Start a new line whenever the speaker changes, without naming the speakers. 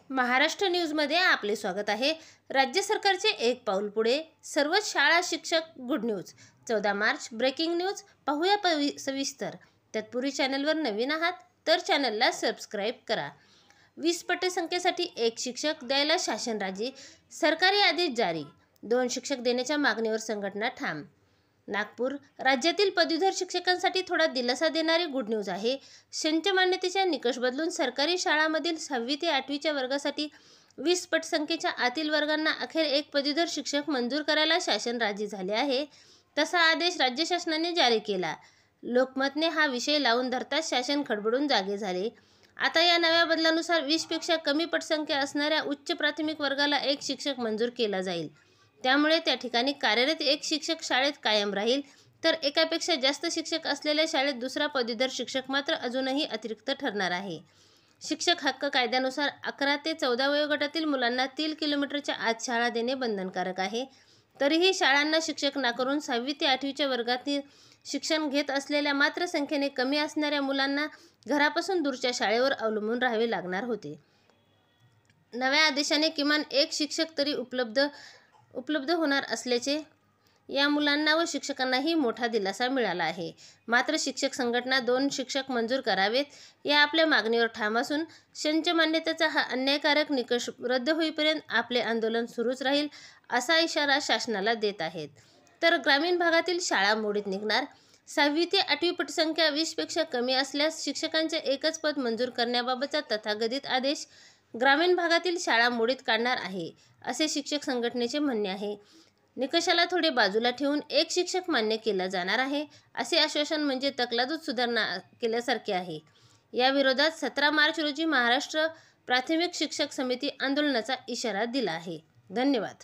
महाराष्ट्र न्यूजमध्ये आपले स्वागत आहे। राज्य सरकारचे एक पाऊल पुढे, सर्वच शाळा शिक्षक good news. 14 March breaking news पाहूया सविस्तर। तत्पूर्वी चॅनलवर नवीन आहात तर चॅनलला सबस्क्राइब करा। 20 पटसंख्येसाठी एक शिक्षक द्यायला शासन राजी, सरकारी आदेश जारी। 2 शिक्षक देण्याच्या मागणीवर संघटना ठाम। नागपूर राज्यातील पदवीधर शिक्षकांसाठी थोडा दिलासा देणारी गुड न्यूज आहे। संच मान्यतेच्या निकष बदलून सरकारी शाळांमधील 6वी ते 8वीच्या वर्गासाठी 20 पटसंख्येच्या आतील वर्गांना अखेर एक पदवीधर शिक्षक मंजूर करायला शासन राजी झाले आहे। तसा आदेश राज्य शासनाने जारी केला। लोकमतने हा विषय लावून धरताच शासन खडबडून जागे झाले। आता या नव्या बदलानुसार 20 पेक्षा कमी पटसंख्या असणाऱ्या उच्च प्राथमिक वर्गाला एक शिक्षक मंजूर केला जाईल। त्यामुळे त्या ठिकाणी कार्यरत एक शिक्षक शाळेत कायम राहील, तर एकापेक्षा जास्त शिक्षक असलेल्या शाळेत दुसरा पदवीधर शिक्षक मात्र अजूनही अतिरिक्त ठरणार आहे। शिक्षक हक्क कायद्यानुसार 11 ते 14 वयोगटातील मुलांना 3 किलोमीटरच्या आत शाळा देणे बंधनकारक आहे। तरीही शाळांना शिक्षक नाकारून 6वी ते 8वीच्या वर्गातील शिक्षण घेत असलेल्या मात्र संख्येने कमी असणाऱ्या मुलांना घरापासून दूरच्या शाळेवर अवलंबून राहावे लागणार होते। नव्या आदेशाने किमान एक शिक्षक तरी उपलब्ध होणार असल्याचे या मुलांना व शिक्षकांनाही मोठा दिलासा मिळाला आहे। मात्र शिक्षक संघटना 2 शिक्षक मंजूर करावेत या आपल्या मागणीवर ठाम असून संच मान्यतेचा हा अन्यायकारक निकष रद्द होईपर्यंत आपले आंदोलन सुरूच राहील असा इशारा शासनाला देत आहेत। तर ग्रामीण भागातील शाळा मोडीत निघणार। 6वी ते 8वी पटसंख्या 20 पेक्षा कमी असल्यास शिक्षकांचे एकच पद मंजूर करण्याबाबतचा तथाकथित आदेश ग्रामीण भागातील शाळा मोडीत काढणार आहे, असे शिक्षक संघटनेचे म्हणणे आहे। निकषाला थोडे बाजूला ठेवून एक शिक्षक मान्य केला जाणार आहे, असे आश्वासन म्हणजे तकलादूत सुधारणा केल्यासारखे आहे। या विरोधात 17 मार्च रोजी महाराष्ट्र प्राथमिक शिक्षक समिती आंदोलनाचा इशारा दिला आहे। धन्यवाद।